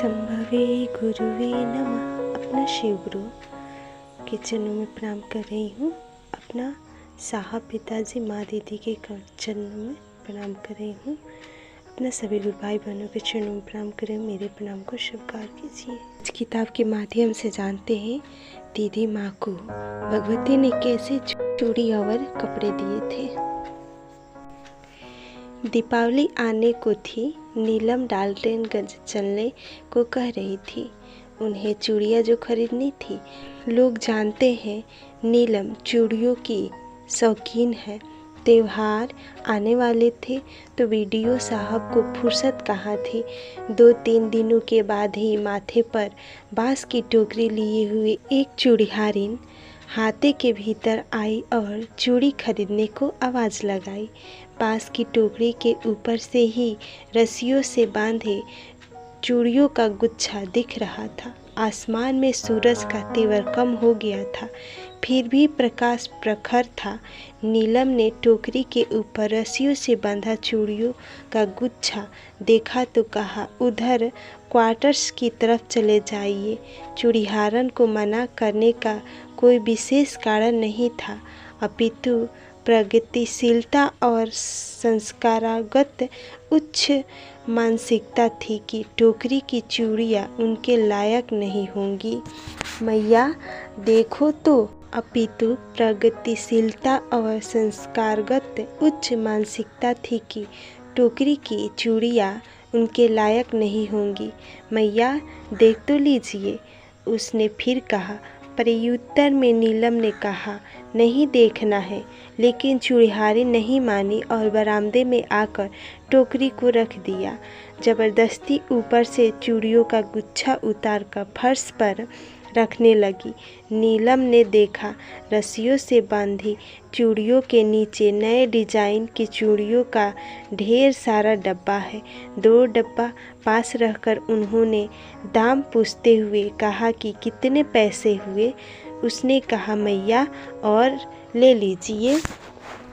संभवे गुरुवे नमः। अपना शिव गुरु के चरणों में प्रणाम कर रही हूँ। अपना साहब पिताजी माँ दीदी के चरणों में प्रणाम कर रही हूँ। अपना सभी गुरु भाई बहनों के चरणों में प्रणाम करें। मेरे प्रणाम को स्वीकार कीजिए। इस किताब के माध्यम से जानते हैं दीदी माँ को भगवती ने कैसे चूड़ी और कपड़े दिए थे। दीपावली आने को थी। नीलम डाल्टनगंज चलने को कह रही थी। उन्हें चूड़ियाँ जो खरीदनी थी। लोग जानते हैं नीलम चूड़ियों की शौकीन है। त्योहार आने वाले थे तो बीडीओ साहब को फुर्सत कहाँ थी। 2-3 दिनों के बाद ही माथे पर बांस की टोकरी लिए हुए एक चूड़िहारिन हाथे के भीतर आई और चूड़ी खरीदने को आवाज़ लगाई। बांस की टोकरी के ऊपर से ही रस्सियों से बांधे चूड़ियों का गुच्छा दिख रहा था। आसमान में सूरज का तेवर कम हो गया था, फिर भी प्रकाश प्रखर था। नीलम ने टोकरी के ऊपर रस्सियों से बांधा चूड़ियों का गुच्छा देखा तो कहा, उधर क्वार्टर्स की तरफ चले जाइए। चूड़िहारन को मना करने का कोई विशेष कारण नहीं था, अपितु प्रगतिशीलता और संस्कारागत उच्च मानसिकता थी कि टोकरी की चूड़ियाँ उनके लायक नहीं होंगी। मैया देखो तो, अपितु प्रगतिशीलता और संस्कारगत उच्च मानसिकता थी कि टोकरी की चूड़ियाँ उनके लायक नहीं होंगी। मैया देख तो लीजिए, उसने फिर कहा। प्रत्युत्तर में नीलम ने कहा, नहीं देखना है। लेकिन चूड़िहारी नहीं मानी और बरामदे में आकर टोकरी को रख दिया। जबरदस्ती ऊपर से चूड़ियों का गुच्छा उतारकर फर्श पर रखने लगी। नीलम ने देखा रस्सियों से बांधी चूड़ियों के नीचे नए डिजाइन की चूड़ियों का ढेर सारा डब्बा है। 2 डब्बा पास रखकर उन्होंने दाम पूछते हुए कहा कि कितने पैसे हुए। उसने कहा, मैया और ले लीजिए।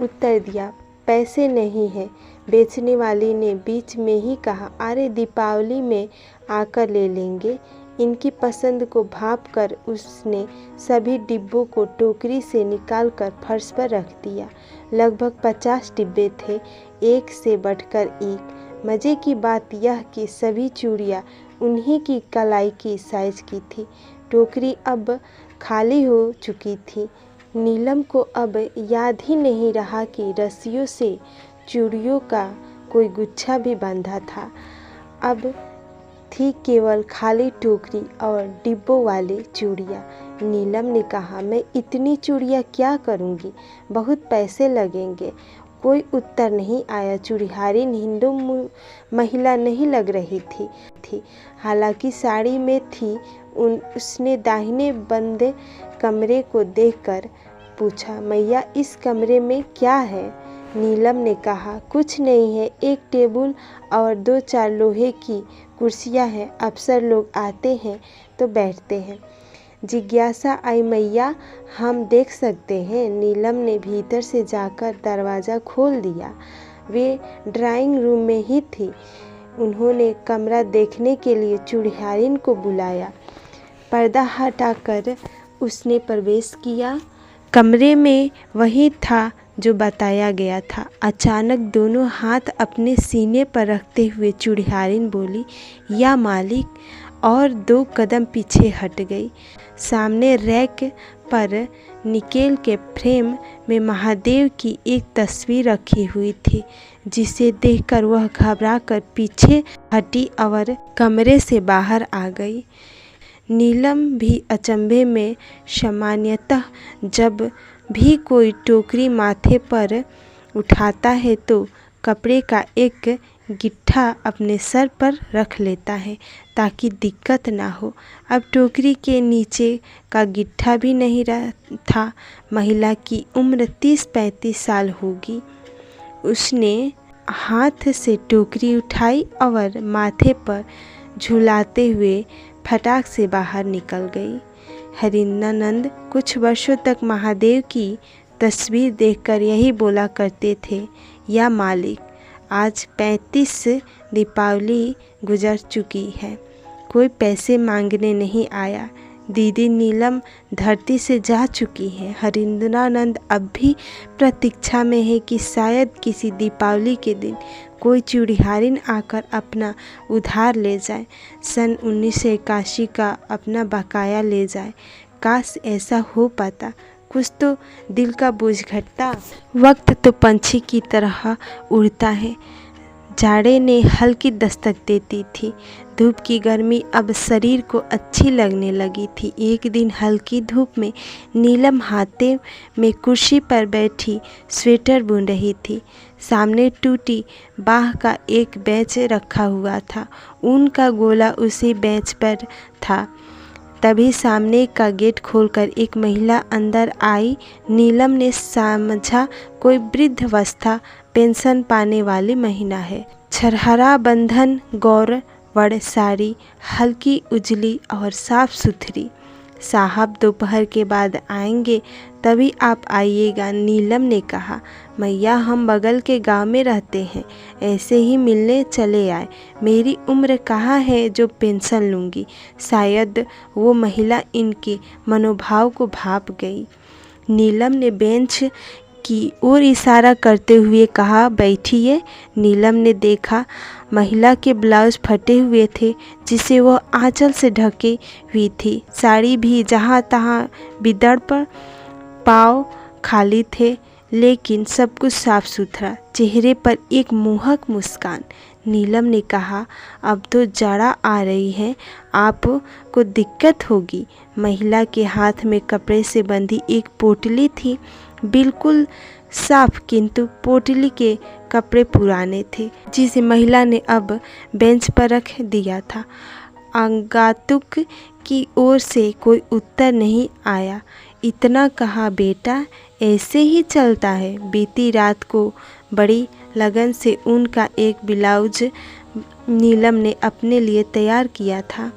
उत्तर दिया, पैसे नहीं है। बेचने वाली ने बीच में ही कहा, अरे दीपावली में आकर ले लेंगे। इनकी पसंद को भांप कर उसने सभी डिब्बों को टोकरी से निकालकर फर्श पर रख दिया। लगभग 50 डिब्बे थे, एक से बढ़कर एक। मज़े की बात यह कि सभी चूड़ियाँ उन्हीं की कलाई की साइज की थी। टोकरी अब खाली हो चुकी थी। नीलम को अब याद ही नहीं रहा कि रस्सियों से चूड़ियों का कोई गुच्छा भी बांधा था। अब थी केवल खाली टोकरी और डिब्बों वाली चूड़ियाँ। नीलम ने कहा, मैं इतनी चूड़ियाँ क्या करूँगी, बहुत पैसे लगेंगे। कोई उत्तर नहीं आया। चूड़िहारी हिंदू महिला नहीं लग रही थी। हालांकि साड़ी में थी। उसने दाहिने बंद कमरे को देखकर पूछा, मैया इस कमरे में क्या है? नीलम ने कहा, कुछ नहीं है, एक टेबल और 2-4 लोहे की कुर्सियां हैं। अफसर लोग आते हैं तो बैठते हैं। जिज्ञासा आई, मैया हम देख सकते हैं? नीलम ने भीतर से जाकर दरवाज़ा खोल दिया। वे ड्राइंग रूम में ही थी। उन्होंने कमरा देखने के लिए चूड़िहारिन को बुलाया। पर्दा हटाकर उसने प्रवेश किया। कमरे में वही था जो बताया गया था। अचानक दोनों हाथ अपने सीने पर रखते हुए चूड़िहारिन बोली, या मालिक, और 2 कदम पीछे हट गई। सामने रैक पर निकेल के फ्रेम में महादेव की एक तस्वीर रखी हुई थी, जिसे देखकर वह घबराकर पीछे हटी और कमरे से बाहर आ गई। नीलम भी अचंभे में। सामान्यतः जब भी कोई टोकरी माथे पर उठाता है तो कपड़े का एक गिट्ठा अपने सर पर रख लेता है ताकि दिक्कत ना हो। अब टोकरी के नीचे का गिट्ठा भी नहीं था। महिला की उम्र 30-35 साल होगी। उसने हाथ से टोकरी उठाई और माथे पर झुलाते हुए फटाक से बाहर निकल गई। हरिनानंद कुछ वर्षों तक महादेव की तस्वीर देखकर यही बोला करते थे, या मालिक, आज 35 दीपावली गुजर चुकी है कोई पैसे मांगने नहीं आया। दीदी नीलम धरती से जा चुकी है। हरिंद्रानंद अब भी प्रतीक्षा में है कि शायद किसी दीपावली के दिन कोई चूड़ीहारिन आकर अपना उधार ले जाए, सन 1981 का अपना बकाया ले जाए। काश ऐसा हो पाता, कुछ तो दिल का बोझ घटता। वक्त तो पंछी की तरह उड़ता है। जाड़े ने हल्की दस्तक देती थी। धूप की गर्मी अब शरीर को अच्छी लगने लगी थी। एक दिन हल्की धूप में नीलम हाथे में कुर्सी पर बैठी स्वेटर बुन रही थी। सामने टूटी बाह का एक बेंच रखा हुआ था। ऊन का गोला उसी बेंच पर था। तभी सामने का गेट खोलकर एक महिला अंदर आई। नीलम ने समझा कोई वृद्धावस्था पेंशन पाने वाली महिला है। छरहरा बंधन गौर वड़ साड़ी, हल्की उजली और साफ सुथरी। साहब दोपहर के बाद आएंगे, तभी आप आइएगा, नीलम ने कहा। मैया, हम बगल के गांव में रहते हैं, ऐसे ही मिलने चले आए। मेरी उम्र कहाँ है जो पेंशन लूँगी। शायद वो महिला इनके मनोभाव को भाप गई। नीलम ने बेंच की ओर इशारा करते हुए कहा, बैठिए। नीलम ने देखा महिला के ब्लाउज फटे हुए थे, जिसे वह आंचल से ढके हुई थी। साड़ी भी जहाँ तहाँ बिदड़ पर, पाँव खाली थे, लेकिन सब कुछ साफ सुथरा। चेहरे पर एक मोहक मुस्कान। नीलम ने कहा, अब तो जाड़ा आ रही है, आपको दिक्कत होगी। महिला के हाथ में कपड़े से बंधी एक पोटली थी, बिल्कुल साफ, किंतु पोटली के कपड़े पुराने थे, जिसे महिला ने अब बेंच पर रख दिया था। आगंतुक की ओर से कोई उत्तर नहीं आया। इतना कहा, बेटा ऐसे ही चलता है। बीती रात को बड़ी लगन से ऊन का एक ब्लाउज नीलम ने अपने लिए तैयार किया था।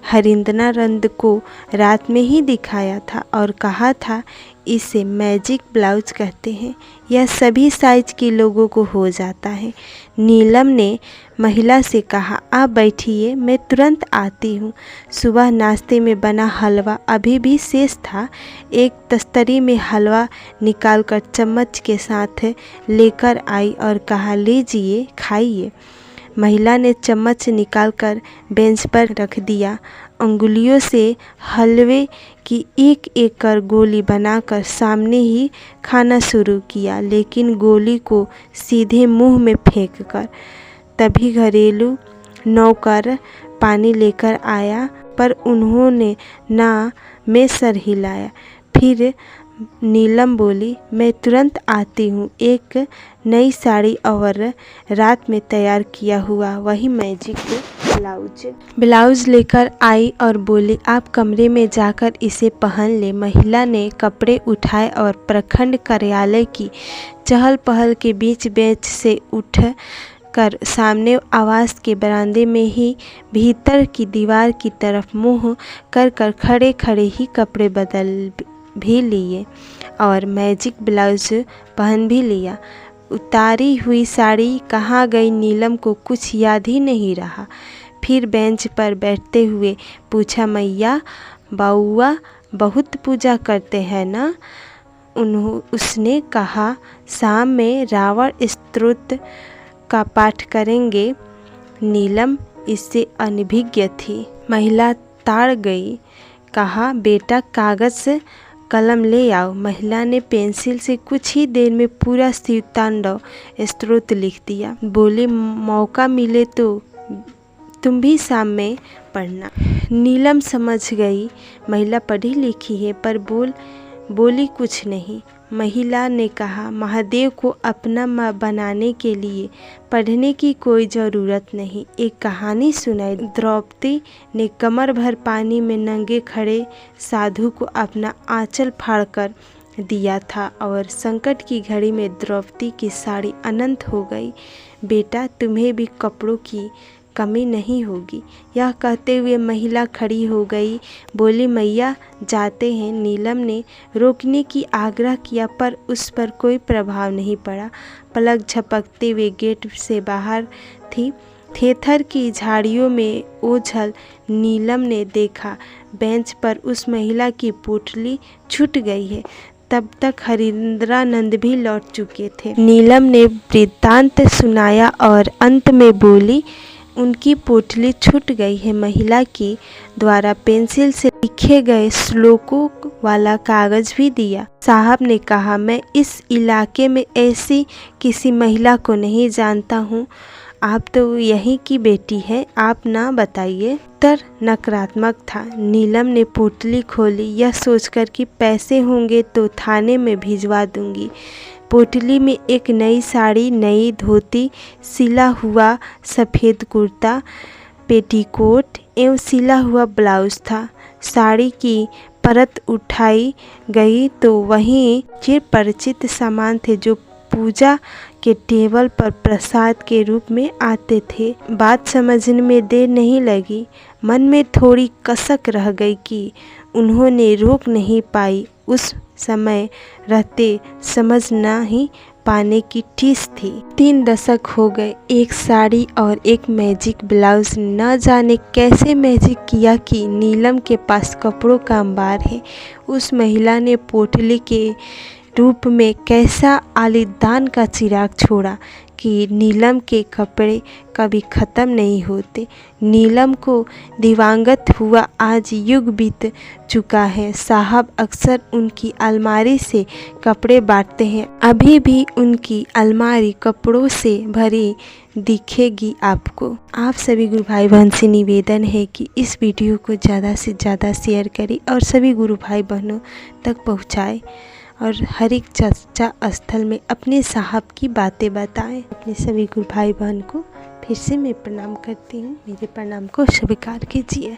हरिंद्रानंद को रात में ही दिखाया था और कहा था, इसे मैजिक ब्लाउज कहते हैं, यह सभी साइज के लोगों को हो जाता है। नीलम ने महिला से कहा, आप बैठिए, मैं तुरंत आती हूँ। सुबह नाश्ते में बना हलवा अभी भी शेष था। एक तस्तरी में हलवा निकालकर चम्मच के साथ लेकर आई और कहा, लीजिए खाइए। महिला ने चम्मच निकालकर बेंच पर रख दिया। अंगुलियों से हलवे की एक एक कर गोली बनाकर सामने ही खाना शुरू किया, लेकिन गोली को सीधे मुंह में फेंककर। तभी घरेलू नौकर पानी लेकर आया, पर उन्होंने ना में सर हिलाया। फिर नीलम बोली, मैं तुरंत आती हूँ। एक नई साड़ी और रात में तैयार किया हुआ वही मैजिक ब्लाउज लेकर आई और बोली, आप कमरे में जाकर इसे पहन ले। महिला ने कपड़े उठाए और प्रखंड कार्यालय की चहल पहल के बीच बेंच से उठ कर सामने आवास के बरामदे में ही भीतर की दीवार की तरफ मुँह कर खड़े खड़े ही कपड़े बदल भी लिए और मैजिक ब्लाउज पहन भी लिया। उतारी हुई साड़ी कहाँ गई, नीलम को कुछ याद ही नहीं रहा। फिर बेंच पर बैठते हुए पूछा, मैया, बाउआ बहुत पूजा करते हैं ना? उसने कहा, शाम में रावण स्तोत्र का पाठ करेंगे। नीलम इससे अनभिज्ञ थी। महिला ताड़ गई। कहा, बेटा कागज़ कलम ले आओ। महिला ने पेंसिल से कुछ ही देर में पूरा शिवतांडव स्तोत्र लिख दिया। बोले, मौका मिले तो तुम भी शाम में पढ़ना। नीलम समझ गई महिला पढ़ी लिखी है, पर बोली कुछ नहीं। महिला ने कहा, महादेव को अपना बनाने के लिए पढ़ने की कोई ज़रूरत नहीं। एक कहानी सुनाई। द्रौपदी ने कमर भर पानी में नंगे खड़े साधु को अपना आंचल फाड़कर दिया था और संकट की घड़ी में द्रौपदी की साड़ी अनंत हो गई। बेटा, तुम्हें भी कपड़ों की कमी नहीं होगी। यह कहते हुए महिला खड़ी हो गई। बोली, मैया जाते हैं। नीलम ने रोकने की आग्रह किया, पर उस पर कोई प्रभाव नहीं पड़ा। पलक झपकते हुए गेट से बाहर थी। थेथर की झाड़ियों में ओझल नीलम ने देखा बेंच पर उस महिला की पोटली छूट गई है। तब तक हरिंद्रानंद भी लौट चुके थे। नीलम ने वृत्तांत सुनाया और अंत में बोली, उनकी पोटली छूट गई है। महिला की द्वारा पेंसिल से लिखे गए श्लोकों वाला कागज भी दिया। साहब ने कहा, मैं इस इलाके में ऐसी किसी महिला को नहीं जानता हूँ। आप तो यहीं की बेटी है, आप ना बताइए। उत्तर नकारात्मक था। नीलम ने पोटली खोली, यह सोचकर कि पैसे होंगे तो थाने में भिजवा दूंगी। पोटली में एक नई साड़ी, नई धोती, सिला हुआ सफ़ेद कुर्ता, पेटीकोट एवं सिला हुआ ब्लाउज था। साड़ी की परत उठाई गई तो वहीं चिरपरिचित सामान थे जो पूजा के टेबल पर प्रसाद के रूप में आते थे। बात समझने में देर नहीं लगी। मन में थोड़ी कसक रह गई कि उन्होंने रोक नहीं पाई। उस समय रहते समझ ना ही पाने की टीस थी। 3 दशक हो गए। एक साड़ी और एक मैजिक ब्लाउज, न जाने कैसे मैजिक किया कि नीलम के पास कपड़ों का अंबार है। उस महिला ने पोटली के रूप में कैसा आलिदान का चिराग छोड़ा कि नीलम के कपड़े कभी ख़त्म नहीं होते। नीलम को दिवंगत हुआ आज युग बीत चुका है। साहब अक्सर उनकी अलमारी से कपड़े बांटते हैं। अभी भी उनकी अलमारी कपड़ों से भरी दिखेगी आपको। आप सभी गुरु भाई बहन से निवेदन है कि इस वीडियो को ज़्यादा से ज़्यादा शेयर करें और सभी गुरु भाई बहनों तक पहुँचाएँ और हर एक चर्चा स्थल में अपने साहब की बातें बताएं। अपने सभी गुरु भाई बहन को फिर से मैं प्रणाम करती हूँ। मेरे प्रणाम को स्वीकार कीजिए।